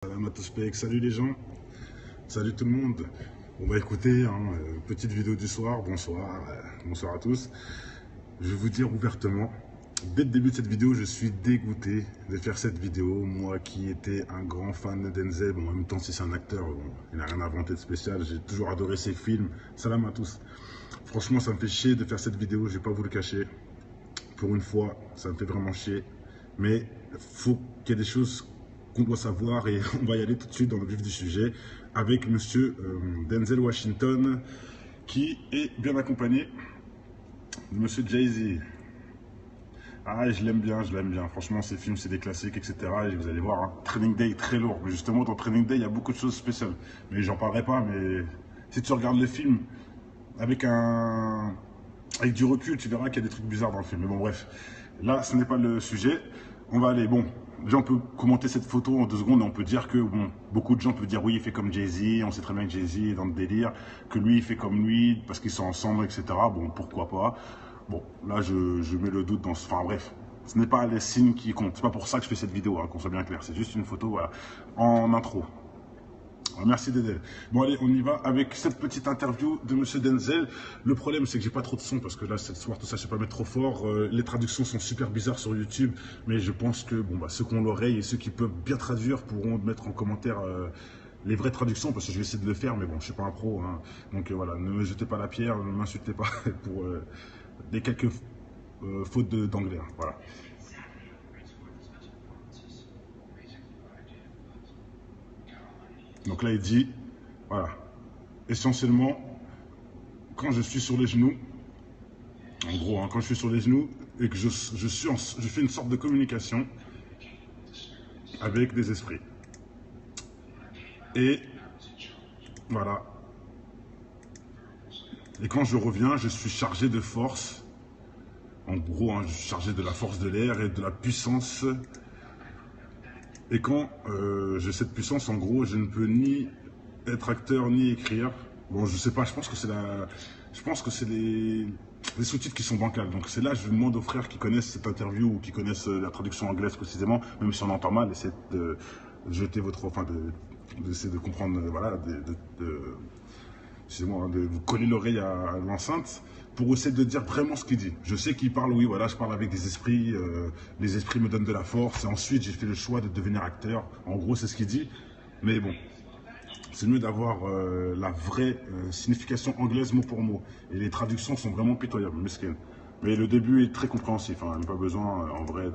Salam à tous, salut les gens, salut tout le monde. On va écouter, petite vidéo du soir, bonsoir, bonsoir à tous. Je vais vous dire ouvertement, dès le début de cette vidéo, je suis dégoûté de faire cette vidéo. Moi qui étais un grand fan de Denzel, bon, en même temps si c'est un acteur, bon, il n'a rien inventé de spécial, j'ai toujours adoré ses films. Salam à tous. Franchement, ça me fait chier de faire cette vidéo, je vais pas vous le cacher. Pour une fois, ça me fait vraiment chier. Mais il faut qu'il y ait des choses qu'on doit savoir et on va y aller tout de suite dans le vif du sujet avec monsieur Denzel Washington qui est bien accompagné de monsieur Jay-Z. Ah, je l'aime bien, je l'aime bien. Franchement, ces films, c'est des classiques, etc. Et vous allez voir, hein, Training Day très lourd. Mais justement, dans Training Day, il y a beaucoup de choses spéciales. Mais j'en parlerai pas, mais si tu regardes le film avec du recul, tu verras qu'il y a des trucs bizarres dans le film. Mais bon, bref, là, ce n'est pas le sujet. On va aller, bon, déjà on peut commenter cette photo en 2 secondes et on peut dire que, bon, beaucoup de gens peuvent dire oui, il fait comme Jay-Z, on sait très bien que Jay-Z est dans le délire, que lui, il fait comme lui, parce qu'ils sont ensemble, etc. Bon, pourquoi pas. Bon, là, je mets le doute dans ce... Enfin, bref, ce n'est pas les signes qui comptent. C'est pas pour ça que je fais cette vidéo, hein, qu'on soit bien clair. C'est juste une photo, voilà, en intro. Merci Denzel. Bon allez, on y va avec cette petite interview de monsieur Denzel. Le problème c'est que j'ai pas trop de son parce que là ce soir tout ça je sais pas mettre trop fort. Les traductions sont super bizarres sur YouTube, mais je pense que bon, ceux qui ont l'oreille et ceux qui peuvent bien traduire pourront mettre en commentaire les vraies traductions parce que je vais essayer de le faire, mais bon je suis pas un pro, hein. Donc voilà, ne me jetez pas la pierre, ne m'insultez pas pour des quelques fautes d'anglais, hein, voilà. Donc là, il dit, voilà, essentiellement, quand je suis sur les genoux, en gros, hein, quand je suis sur les genoux et que je fais une sorte de communication avec des esprits. Et voilà. Et quand je reviens, je suis chargé de force. En gros, hein, je suis chargé de la force de l'air et de la puissance. Et quand j'ai cette puissance, en gros, je ne peux ni être acteur ni écrire. Bon, je sais pas, je pense que c'est les sous-titres qui sont bancals. Donc c'est là, je demande aux frères qui connaissent cette interview ou qui connaissent la traduction anglaise précisément, même si on entend mal, essayez de jeter votre, enfin, d'essayer de comprendre, voilà, excusez-moi, de vous coller l'oreille à l'enceinte pour essayer de dire vraiment ce qu'il dit. Je sais qu'il parle, oui, voilà, je parle avec des esprits, les esprits me donnent de la force, et ensuite j'ai fait le choix de devenir acteur. En gros, c'est ce qu'il dit, mais bon, c'est mieux d'avoir la vraie signification anglaise mot pour mot. Et les traductions sont vraiment pitoyables, mesquines. Mais le début est très compréhensif, hein, il n'y a pas besoin en vrai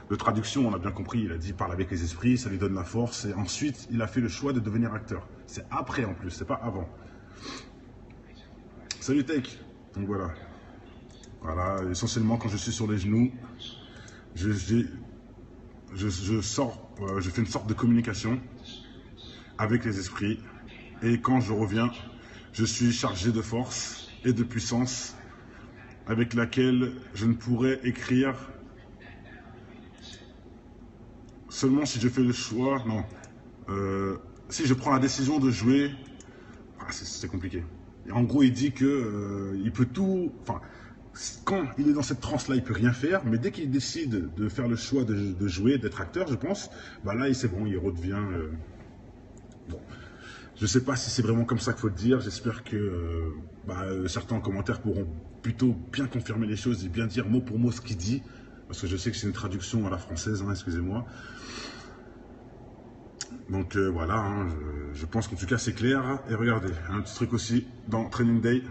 de traduction, on a bien compris, il a dit parle avec les esprits, ça lui donne la force, et ensuite il a fait le choix de devenir acteur. C'est après en plus, c'est pas avant. Salut Tech. Donc voilà. Voilà, essentiellement quand je suis sur les genoux, je sors, je fais une sorte de communication avec les esprits. Et quand je reviens, je suis chargé de force et de puissance avec laquelle je ne pourrais écrire seulement si je fais le choix, non, si je prends la décision de jouer, c'est compliqué. Et en gros, il dit que il peut tout, enfin, quand il est dans cette transe-là, il peut rien faire, mais dès qu'il décide de faire le choix de jouer, d'être acteur, je pense, bah là, c'est bon, il redevient. Bon, je sais pas si c'est vraiment comme ça qu'il faut le dire. J'espère que certains commentaires pourront plutôt bien confirmer les choses et bien dire mot pour mot ce qu'il dit, parce que je sais que c'est une traduction à la française, hein, excusez-moi. Donc voilà, hein, je pense qu'en tout cas c'est clair. Et regardez, un petit truc aussi dans Training Day.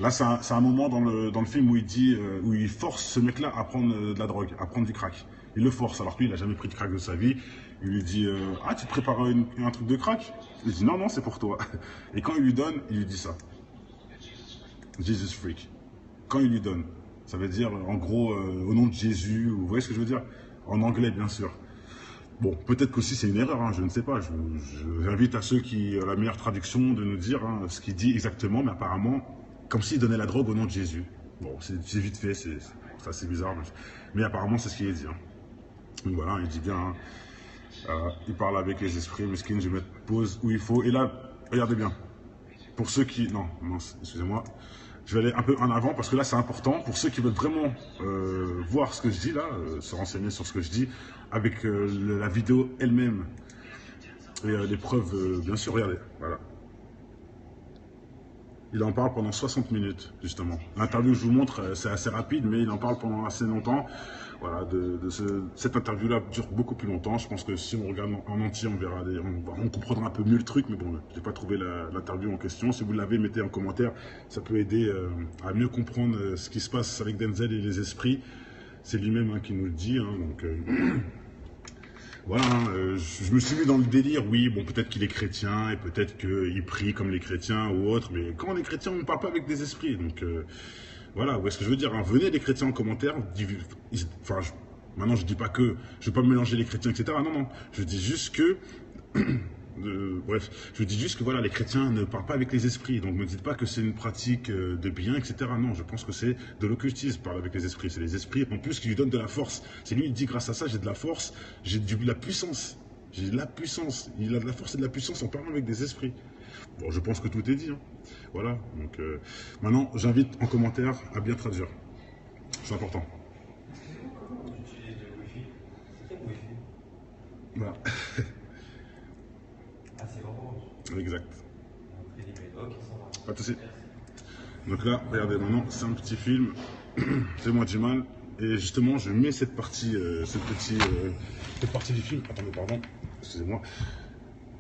Là, c'est un moment dans le film où il dit, où il force ce mec-là à prendre de la drogue, à prendre du crack. Il le force, alors que lui, il n'a jamais pris de crack de sa vie. Il lui dit, ah, tu te prépares un truc de crack? Il dit, non, non, c'est pour toi. Et quand il lui donne, il lui dit ça. Jesus freak. Quand il lui donne, ça veut dire, en gros, au nom de Jésus, vous voyez ce que je veux dire? En anglais, bien sûr. Bon, peut-être qu'aussi c'est une erreur, hein, je ne sais pas. J'invite à ceux qui ont la meilleure traduction de nous dire hein, ce qu'il dit exactement, mais apparemment, comme s'il donnait la drogue au nom de Jésus. Bon, c'est vite fait, ça c'est bizarre, mais apparemment c'est ce qu'il dit. Hein. Donc voilà, il dit bien, hein, il parle avec les esprits, mesquines, je vais mettre pause où il faut. Et là, regardez bien, pour ceux qui... Non, excusez-moi. Je vais aller un peu en avant parce que là c'est important pour ceux qui veulent vraiment voir ce que je dis là, se renseigner sur ce que je dis avec la vidéo elle-même Et les preuves, bien sûr, regardez, voilà. Il en parle pendant 60 minutes, justement. L'interview que je vous montre, c'est assez rapide, mais il en parle pendant assez longtemps. Voilà, cette interview-là dure beaucoup plus longtemps. Je pense que si on regarde en entier, on verra, on comprendra un peu mieux le truc, mais bon, je n'ai pas trouvé l'interview en question. Si vous l'avez, mettez en commentaire. Ça peut aider à mieux comprendre ce qui se passe avec Denzel et les esprits. C'est lui-même qui nous le dit, donc... Voilà, je me suis mis dans le délire, oui, bon, peut-être qu'il est chrétien et peut-être qu'il prie comme les chrétiens ou autres, mais quand on est chrétien, on ne parle pas avec des esprits, donc voilà, où est-ce que je veux dire, venez les chrétiens en commentaire, maintenant je dis pas que, je ne vais pas mélanger les chrétiens, etc., non, je dis juste que, bref, je dis juste que voilà, les chrétiens ne parlent pas avec les esprits, donc ne me dites pas que c'est une pratique de bien, etc. Non, je pense que c'est de l'occultisme, parler avec les esprits. C'est les esprits, en plus, qui lui donnent de la force. C'est lui qui dit, grâce à ça, j'ai de la force, j'ai de la puissance. J'ai de la puissance. Il a de la force et de la puissance en parlant avec des esprits. Bon, je pense que tout est dit. Voilà, donc maintenant, j'invite en commentaire à bien traduire. C'est important. Excusez-moi, comment tu utilises le Wi-Fi? C'est quel Wi-Fi? Voilà. Ah, c'est Orange. Exact. Ok, ça va. Pas de souci. Donc là, regardez, maintenant, c'est un petit film, c'est moi du mal, et justement, je mets cette partie, cette partie du film, attendez, pardon, excusez-moi.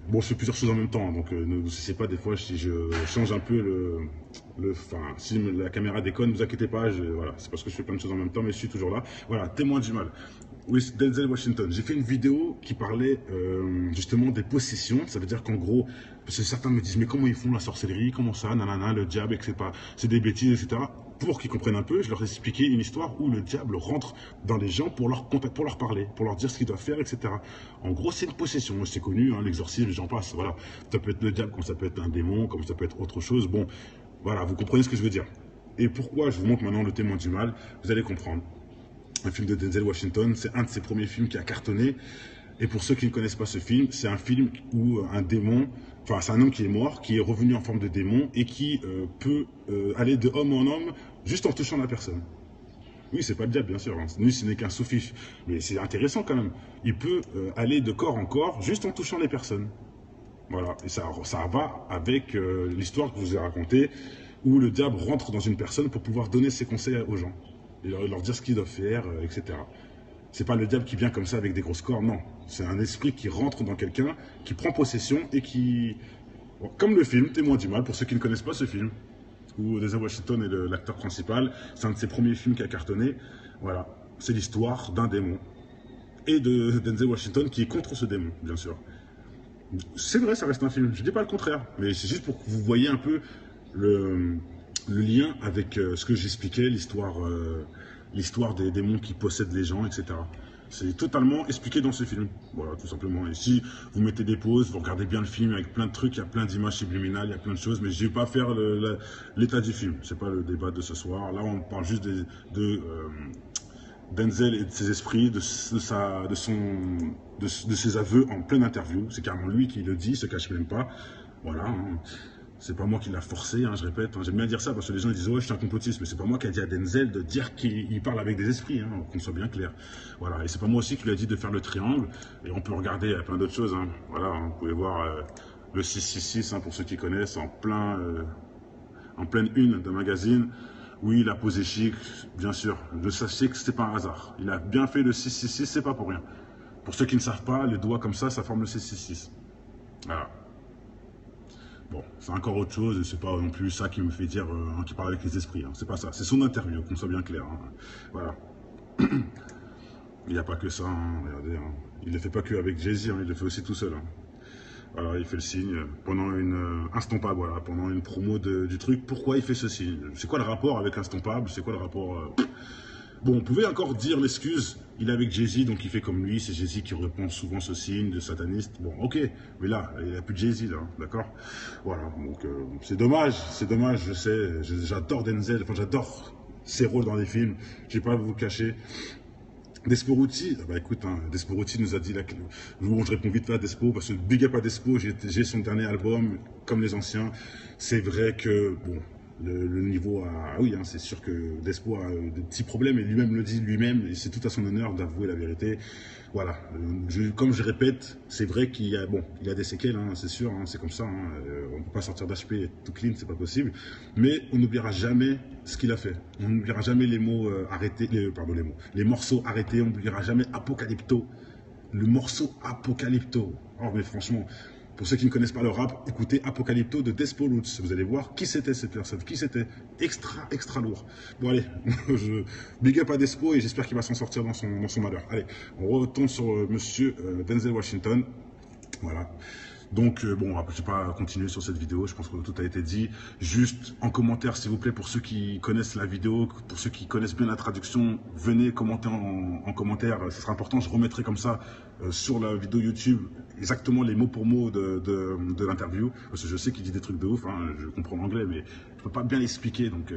Bon, je fais plusieurs choses en même temps, donc ne vous souciez pas, des fois, si je change un peu si la caméra déconne, ne vous inquiétez pas, voilà, c'est parce que je fais plein de choses en même temps, mais je suis toujours là. Voilà, témoin du mal. Oui, Denzel Washington. J'ai fait une vidéo qui parlait justement des possessions. Ça veut dire qu'en gros, parce que certains me disent, mais comment ils font la sorcellerie, comment ça, nanana, le diable, etc. C'est des bêtises, etc. Pour qu'ils comprennent un peu, je leur ai expliqué une histoire où le diable rentre dans les gens pour leur parler, pour leur dire ce qu'ils doivent faire, etc. En gros, c'est une possession. C'est connu, l'exorcisme, j'en passe. Voilà. Ça peut être le diable, comme ça peut être un démon, comme ça peut être autre chose. Bon, voilà, vous comprenez ce que je veux dire. Et pourquoi je vous montre maintenant le témoin du mal, vous allez comprendre. Un film de Denzel Washington, c'est un de ses premiers films qui a cartonné. Et pour ceux qui ne connaissent pas ce film, c'est un film où un démon, enfin c'est un homme qui est mort, qui est revenu en forme de démon et qui peut aller de homme en homme juste en touchant la personne. Oui, c'est pas le diable, bien sûr. Lui, ce n'est qu'un sous-fiche. Mais c'est intéressant quand même. Il peut aller de corps en corps juste en touchant les personnes. Voilà. Et ça va avec l'histoire que je vous ai racontée, où le diable rentre dans une personne pour pouvoir donner ses conseils aux gens. Et leur dire ce qu'ils doivent faire, etc. C'est pas le diable qui vient comme ça avec des grosses cornes, non. C'est un esprit qui rentre dans quelqu'un, qui prend possession et qui... Bon, comme le film, Témoin du mal, pour ceux qui ne connaissent pas ce film, où Denzel Washington est l'acteur principal, c'est un de ses premiers films qui a cartonné. Voilà, c'est l'histoire d'un démon. Et de Denzel Washington qui est contre ce démon, bien sûr. C'est vrai, ça reste un film, je dis pas le contraire, mais c'est juste pour que vous voyez un peu le lien avec ce que j'expliquais, l'histoire des démons qui possèdent les gens, etc. C'est totalement expliqué dans ce film. Voilà, tout simplement. Et si vous mettez des pauses, vous regardez bien le film avec plein de trucs, il y a plein d'images subliminales, il y a plein de choses, mais je ne vais pas faire l'état du film. C'est pas le débat de ce soir. Là, on parle juste de Denzel et de ses esprits, de ses aveux en pleine interview. C'est carrément lui qui le dit, il se cache même pas. Voilà. C'est pas moi qui l'a forcé, je répète. J'aime bien dire ça parce que les gens disent ouais, je suis un complotiste, mais c'est pas moi qui a dit à Denzel de dire qu'il parle avec des esprits, qu'on soit bien clair. Voilà, et c'est pas moi aussi qui lui a dit de faire le triangle. Et on peut regarder plein d'autres choses. Voilà, vous pouvez voir le 666 pour ceux qui connaissent, en pleine une d'un magazine. Oui, il a posé chic, bien sûr. Sachez que c'est pas un hasard. Il a bien fait le 666, c'est pas pour rien. Pour ceux qui ne savent pas, les doigts comme ça forme le 666. Voilà. Bon, c'est encore autre chose, c'est pas non plus ça qui me fait dire qu'il parle avec les esprits, c'est pas ça, c'est son interview, qu'on soit bien clair, voilà. Il n'y a pas que ça, regardez, il ne le fait pas que avec Jay-Z, il le fait aussi tout seul. Voilà, il fait le signe pendant une Instompable, voilà, pendant une promo du truc. Pourquoi il fait ce signe? C'est quoi le rapport avec Instompable? C'est quoi le rapport Bon, on pouvait encore dire l'excuse, il est avec Jay-Z, donc il fait comme lui, c'est Jay-Z qui répond souvent ce signe de sataniste. Bon, ok, mais là, il n'y a plus de Jay-Z, là, d'accord? Voilà, donc c'est dommage, je sais, j'adore Denzel, enfin j'adore ses rôles dans les films, je ne vais pas vous cacher. Despo-Routy, bah écoute, Despo-Routy nous a dit, bon, je réponds vite là à Despo, parce que big up à Despo, j'ai son dernier album, comme les anciens, c'est vrai que, bon, le niveau a... Ah oui, hein, c'est sûr que Despo a des petits problèmes, et lui-même le dit lui-même, et c'est tout à son honneur d'avouer la vérité. Voilà, comme je répète, c'est vrai qu'il y a, bon, il y a des séquelles, hein, c'est sûr, hein, c'est comme ça, hein, on ne peut pas sortir d'HP tout clean, c'est pas possible, mais on n'oubliera jamais ce qu'il a fait. On n'oubliera jamais les mots arrêtés, les morceaux arrêtés, on n'oubliera jamais Apocalypto, le morceau Apocalypto. Oh mais franchement, pour ceux qui ne connaissent pas le rap, écoutez Apocalypto de Despo Roots. Vous allez voir qui c'était cette personne, qui c'était. Extra lourd. Bon allez, je big up à Despo et j'espère qu'il va s'en sortir dans son malheur. Allez, on retourne sur monsieur Denzel Washington. Voilà. Donc bon, je ne vais pas continuer sur cette vidéo, je pense que tout a été dit. Juste en commentaire, s'il vous plaît, pour ceux qui connaissent la vidéo, pour ceux qui connaissent bien la traduction, venez commenter en commentaire, ce sera important. Je remettrai comme ça sur la vidéo YouTube exactement les mots pour mots de l'interview, parce que je sais qu'il dit des trucs de ouf, hein, je comprends l'anglais, mais je ne peux pas bien l'expliquer, donc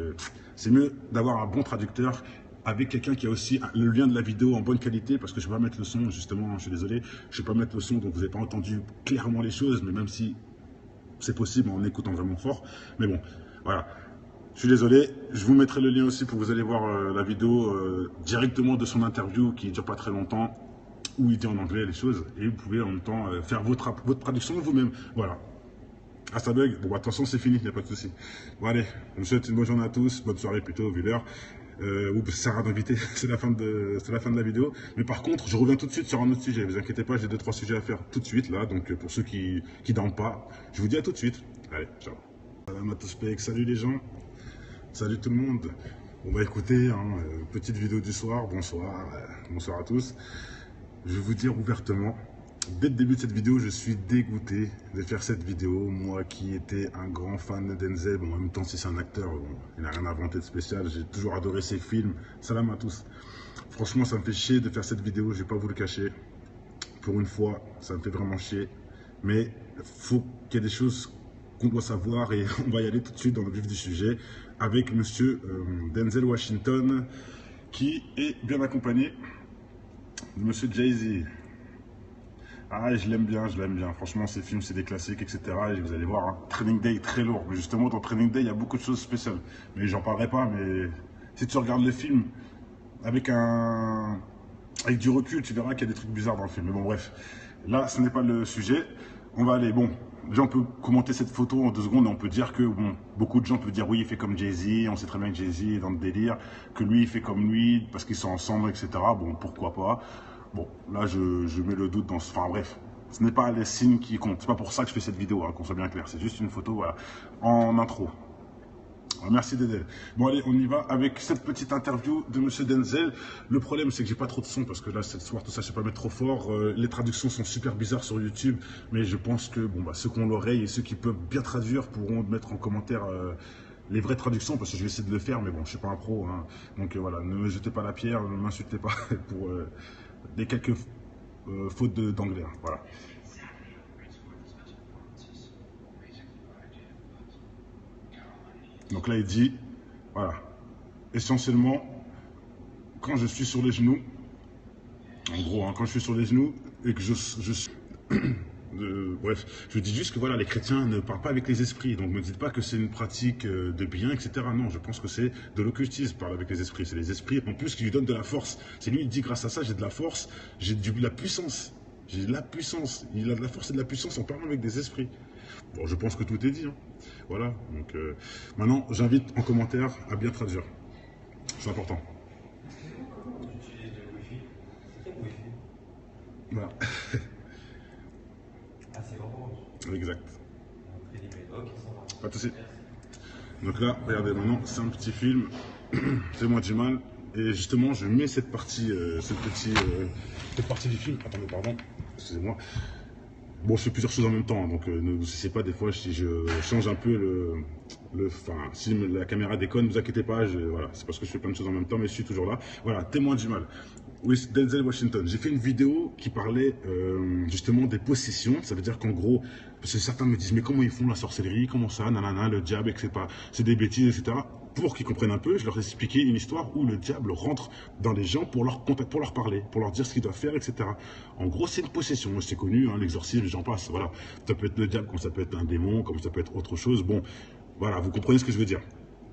c'est mieux d'avoir un bon traducteur, avec quelqu'un qui a aussi le lien de la vidéo en bonne qualité, parce que je ne vais pas mettre le son, justement, je suis désolé, je ne vais pas mettre le son, donc vous n'avez pas entendu clairement les choses, mais même si c'est possible en écoutant vraiment fort, mais bon, voilà. Je suis désolé, je vous mettrai le lien aussi pour que vous allez voir la vidéo directement de son interview, qui ne dure pas très longtemps, où il dit en anglais les choses, et vous pouvez en même temps faire votre traduction vous-même, voilà. Ah ça bug, bon bah attention c'est fini, il n'y a pas de souci. Bon allez, je vous souhaite une bonne journée à tous, bonne soirée plutôt, vu l'heure. Ça sert à d'inviter, c'est la fin de la vidéo. Mais par contre, je reviens tout de suite sur un autre sujet. Vous inquiétez pas, j'ai 2-3 sujets à faire tout de suite là. Donc pour ceux qui dorment pas, je vous dis à tout de suite. Allez, ciao. Salam à tous, salut les gens, salut tout le monde. Bon bah écoutez, hein, petite vidéo du soir, bonsoir, bonsoir à tous. Je vais vous dire ouvertement, dès le début de cette vidéo, je suis dégoûté de faire cette vidéo. Moi qui étais un grand fan de Denzel, bon, en même temps si c'est un acteur, bon, il n'a rien inventé de spécial, j'ai toujours adoré ses films. Salam à tous. Franchement, ça me fait chier de faire cette vidéo, je vais pas vous le cacher. Pour une fois, ça me fait vraiment chier. Mais il faut qu'il y ait des choses qu'on doit savoir et on va y aller tout de suite dans le vif du sujet avec monsieur Denzel Washington qui est bien accompagné de monsieur Jay-Z. Ah, je l'aime bien. Franchement, ces films, c'est des classiques, etc. Et vous allez voir, hein, Training Day, très lourd. Mais justement, dans Training Day, il y a beaucoup de choses spéciales. Mais j'en parlerai pas, mais si tu regardes le film avec du recul, tu verras qu'il y a des trucs bizarres dans le film. Mais bon, bref, là, ce n'est pas le sujet. On va aller, bon, déjà, on peut commenter cette photo en 2 secondes et on peut dire que, bon, beaucoup de gens peuvent dire, oui, il fait comme Jay-Z, on sait très bien que Jay-Z est dans le délire, que lui, il fait comme lui, parce qu'ils sont ensemble, etc. Bon, pourquoi pas. Bon, là, je mets le doute dans ce... Enfin, bref, ce n'est pas les signes qui comptent. C'est pas pour ça que je fais cette vidéo, hein, qu'on soit bien clair. C'est juste une photo, voilà, en intro. Merci Denzel. Bon, allez, on y va avec cette petite interview de monsieur Denzel. Le problème, c'est que j'ai pas trop de son, parce que là, cette soir, tout ça, je sais pas mettre trop fort. Les traductions sont super bizarres sur YouTube, mais je pense que, bon, bah, ceux qui ont l'oreille et ceux qui peuvent bien traduire pourront mettre en commentaire... les vraies traductions, parce que je vais essayer de le faire, mais bon, je suis pas un pro, hein. Donc voilà, ne me jetez pas la pierre, ne m'insultez pas pour des quelques fautes d'anglais, hein. Voilà. Donc là, il dit, voilà, essentiellement, quand je suis sur les genoux, en gros, hein, quand je suis sur les genoux et que je suis... bref, je dis juste que voilà, les chrétiens ne parlent pas avec les esprits, donc ne me dites pas que c'est une pratique de bien, etc. Non, je pense que c'est de l'occultisme, parler avec les esprits. C'est les esprits, en plus, qui lui donnent de la force. C'est lui, il dit, grâce à ça, j'ai de la force, j'ai de la puissance. J'ai de la puissance. Il a de la force et de la puissance en parlant avec des esprits. Bon, je pense que tout est dit, hein. Voilà, donc maintenant, j'invite en commentaire à bien traduire. C'est important. Tu utilises le Wi-Fi? C'est quel Wi-Fi? Voilà. Ah, c'est Orange. Exact. Ok, ça va. Pas de souci. Donc là, regardez, maintenant, c'est un petit film. Fais-moi du mal. Et justement, je mets cette partie, cette partie du film. Attendez, pardon. Excusez-moi. Bon, je fais plusieurs choses en même temps, donc ne vous souciez pas des fois si je change un peu enfin, si la caméra déconne, ne vous inquiétez pas, voilà, c'est parce que je fais plein de choses en même temps, mais je suis toujours là. Voilà, témoin du mal. Oui, Denzel Washington. J'ai fait une vidéo qui parlait justement des possessions. Ça veut dire qu'en gros, parce que certains me disent, mais comment ils font la sorcellerie, comment ça, nanana, le diable, etc. C'est des bêtises, etc. Pour qu'ils comprennent un peu, je leur ai expliqué une histoire où le diable rentre dans les gens pour leur parler, pour leur dire ce qu'ils doivent faire, etc. En gros, c'est une possession. C'est connu, hein, l'exorcisme, j'en passe. Voilà. Ça peut être le diable, comme ça peut être un démon, comme ça peut être autre chose. Bon, voilà, vous comprenez ce que je veux dire.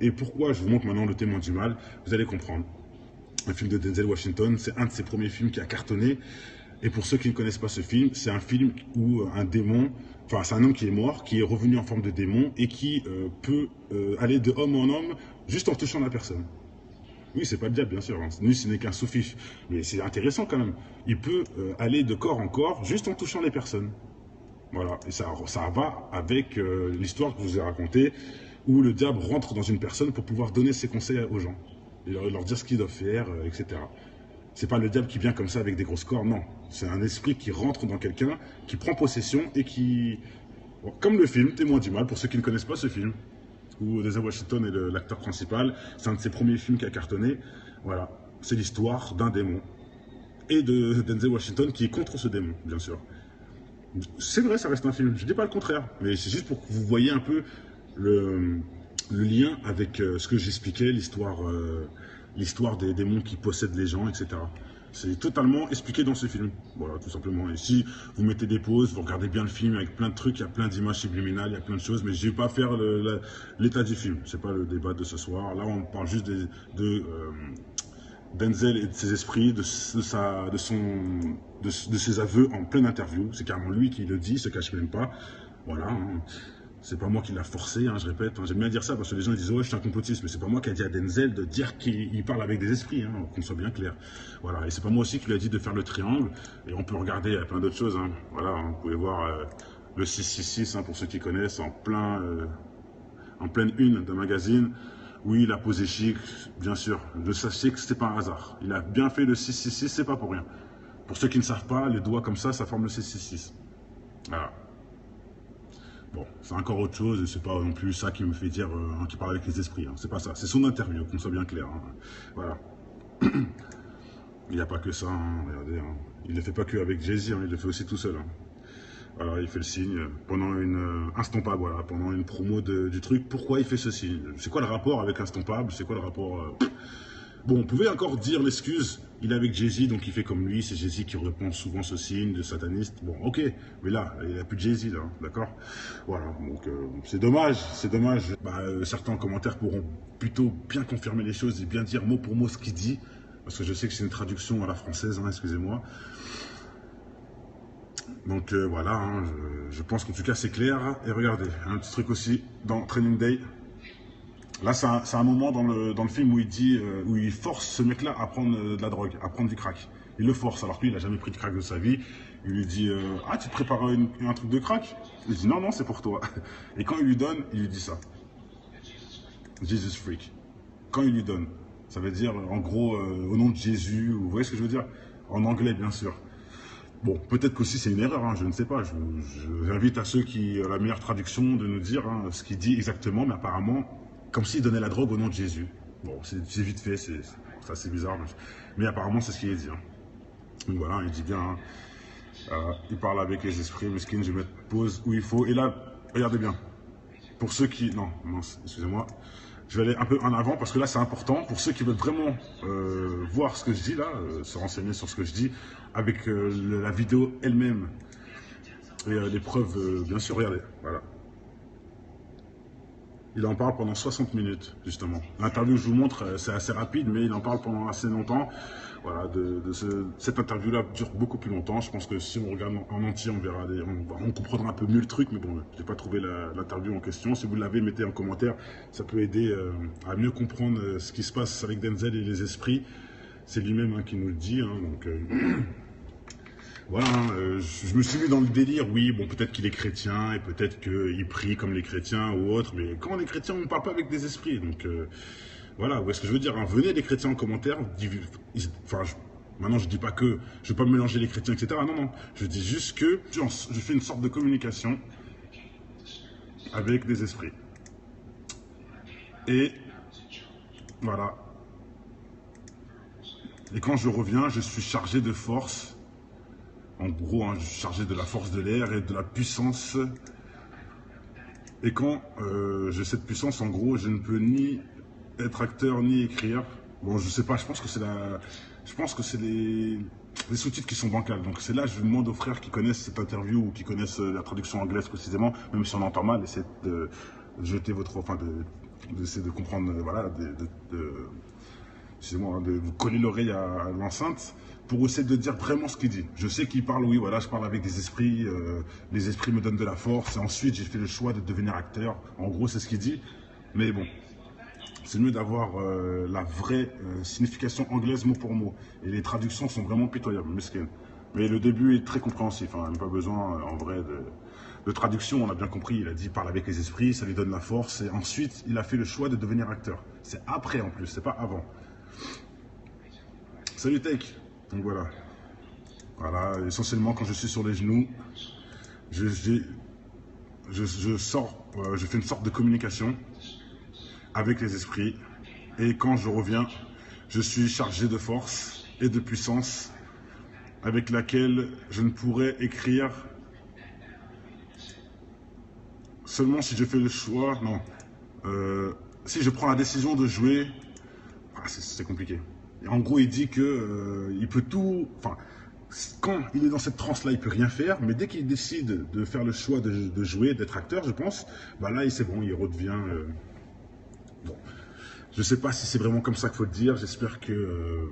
Et pourquoi je vous montre maintenant Le Témoin du Mal, vous allez comprendre. Un film de Denzel Washington, c'est un de ses premiers films qui a cartonné. Et pour ceux qui ne connaissent pas ce film, c'est un film où un démon, enfin c'est un homme qui est mort, qui est revenu en forme de démon et qui peut aller de homme en homme juste en touchant la personne. Oui, c'est pas le diable, bien sûr. Hein. Lui, ce n'est qu'un sous-fifre. Mais c'est intéressant quand même. Il peut aller de corps en corps juste en touchant les personnes. Voilà. Et ça va avec l'histoire que je vous ai racontée, où le diable rentre dans une personne pour pouvoir donner ses conseils aux gens. Et leur dire ce qu'ils doivent faire, etc. C'est pas le diable qui vient comme ça avec des grosses corps, non. C'est un esprit qui rentre dans quelqu'un, qui prend possession et qui... Bon, comme le film Témoin du Mal, pour ceux qui ne connaissent pas ce film, où Denzel Washington est l'acteur principal, c'est un de ses premiers films qui a cartonné. Voilà, c'est l'histoire d'un démon. Et de Denzel Washington qui est contre ce démon, bien sûr. C'est vrai, ça reste un film, je dis pas le contraire, mais c'est juste pour que vous voyez un peu le lien avec ce que j'expliquais, l'histoire des démons qui possèdent les gens, etc. C'est totalement expliqué dans ce film. Voilà, tout simplement. Et si vous mettez des pauses, vous regardez bien le film avec plein de trucs, il y a plein d'images subliminales, il y a plein de choses, mais je ne vais pas faire l'état du film. C'est pas le débat de ce soir. Là, on parle juste de Denzel et de ses esprits, de ses aveux en pleine interview. C'est carrément lui qui le dit, il se cache même pas. Voilà. Hein. C'est pas moi qui l'a forcé, hein, je répète. Hein. J'aime bien dire ça parce que les gens disent « Ouais, je suis un complotiste », mais c'est pas moi qui a dit à Denzel de dire qu'il parle avec des esprits, hein, qu'on soit bien clair. Voilà, et c'est pas moi aussi qui lui a dit de faire le triangle. Et on peut regarder plein d'autres choses. Hein. Voilà, hein, vous pouvez voir le 666, hein, pour ceux qui connaissent, en pleine une d'un magazine. Oui, il a posé chic, bien sûr. Je sais que c'est pas un hasard. Il a bien fait le 666, c'est pas pour rien. Pour ceux qui ne savent pas, les doigts comme ça forme le 666. Voilà. Bon, c'est encore autre chose, c'est pas non plus ça qui me fait dire qu'il parle avec les esprits, hein. C'est pas ça, c'est son interview, qu'on soit bien clair. Hein. Voilà. Il n'y a pas que ça, hein, regardez. Hein. Il ne le fait pas que avec Jay-Z, hein, il le fait aussi tout seul. Hein. Voilà, il fait le signe pendant une Instompable, voilà, pendant une promo du truc. Pourquoi il fait ce signe? C'est quoi le rapport avec Instompable? C'est quoi le rapport Bon, on pouvait encore dire l'excuse, il est avec Jay-Z, donc il fait comme lui, c'est Jay-Z qui répond souvent ce signe de sataniste. Bon, ok, mais là, il n'y a plus de Jay-Z, là, d'accord? Voilà, donc c'est dommage, c'est dommage. Certains commentaires pourront plutôt bien confirmer les choses et bien dire mot pour mot ce qu'il dit, parce que je sais que c'est une traduction à la française, hein, excusez-moi. Donc voilà, hein, je pense qu'en tout cas c'est clair. Et regardez, un petit truc aussi dans Training Day. Là, c'est un moment dans le film où il dit, où il force ce mec-là à prendre de la drogue, à prendre du crack. Il le force, alors que lui, il n'a jamais pris de crack de sa vie. Il lui dit, ah, tu te prépares un truc de crack? Il dit, non, non, c'est pour toi. Et quand il lui donne, il lui dit ça. Jesus freak. Quand il lui donne, ça veut dire, en gros, au nom de Jésus, vous voyez ce que je veux dire? En anglais, bien sûr. Bon, peut-être qu'aussi c'est une erreur, hein, je ne sais pas. J'invite à ceux qui ont la meilleure traduction de nous dire hein, ce qu'il dit exactement, mais apparemment, comme s'il donnait la drogue au nom de Jésus. Bon, c'est vite fait, c'est assez bizarre, mais apparemment c'est ce qu'il est dit. Hein. Donc voilà, il dit bien, hein, il parle avec les esprits, mesquines, je vais mettre pause où il faut. Et là, regardez bien, pour ceux qui... Non, excusez-moi. Je vais aller un peu en avant parce que là c'est important. Pour ceux qui veulent vraiment voir ce que je dis là, se renseigner sur ce que je dis, avec la vidéo elle-même et les preuves, bien sûr, regardez, voilà. Il en parle pendant 60 minutes, justement. L'interview que je vous montre, c'est assez rapide, mais il en parle pendant assez longtemps. Voilà, cette interview-là dure beaucoup plus longtemps. Je pense que si on regarde en entier, on verra, on comprendra un peu mieux le truc, mais bon, je n'ai pas trouvé l'interview en question. Si vous l'avez, mettez en commentaire. Ça peut aider à mieux comprendre ce qui se passe avec Denzel et les esprits. C'est lui-même hein, qui nous le dit, hein, donc... Voilà, je me suis mis dans le délire, oui, bon, peut-être qu'il est chrétien et peut-être qu'il prie comme les chrétiens ou autres, mais quand on est chrétien, on ne parle pas avec des esprits, donc voilà, vous voyez ce que je veux dire, hein, venez les chrétiens en commentaire, maintenant je dis pas que, je ne vais pas mélanger les chrétiens, etc., non, je dis juste que je fais une sorte de communication avec des esprits. Et voilà, et quand je reviens, je suis chargé de force. En gros, hein, je suis chargé de la force de l'air et de la puissance. Et quand j'ai cette puissance, en gros, je ne peux ni être acteur ni écrire. Bon, je sais pas, je pense que c'est les sous-titres qui sont bancals. Donc c'est là, je demande aux frères qui connaissent cette interview ou qui connaissent la traduction anglaise précisément, même si on entend mal, essayez de jeter d'essayer de comprendre, voilà, excusez-moi, hein, de vous coller l'oreille à l'enceinte pour essayer de dire vraiment ce qu'il dit. Je sais qu'il parle, oui, voilà, je parle avec des esprits, les esprits me donnent de la force, et ensuite j'ai fait le choix de devenir acteur. En gros, c'est ce qu'il dit. Mais bon, c'est mieux d'avoir la vraie signification anglaise mot pour mot. Et les traductions sont vraiment pitoyables, mesquines. Mais le début est très compréhensif, hein, pas besoin en vrai de traduction, on a bien compris, il a dit parle avec les esprits, ça lui donne la force, et ensuite il a fait le choix de devenir acteur. C'est après en plus, c'est pas avant. Salut Tech. Donc voilà. Voilà, essentiellement quand je suis sur les genoux, je sors, je fais une sorte de communication avec les esprits. Et quand je reviens, je suis chargé de force et de puissance avec laquelle je ne pourrais écrire seulement si je fais le choix. Non. Si je prends la décision de jouer, c'est compliqué. Et en gros, il dit que il peut tout. Enfin, quand il est dans cette transe-là, il peut rien faire. Mais dès qu'il décide de faire le choix de jouer, d'être acteur, je pense, bah là, c'est bon, il redevient. Bon, je sais pas si c'est vraiment comme ça qu'il faut le dire. J'espère que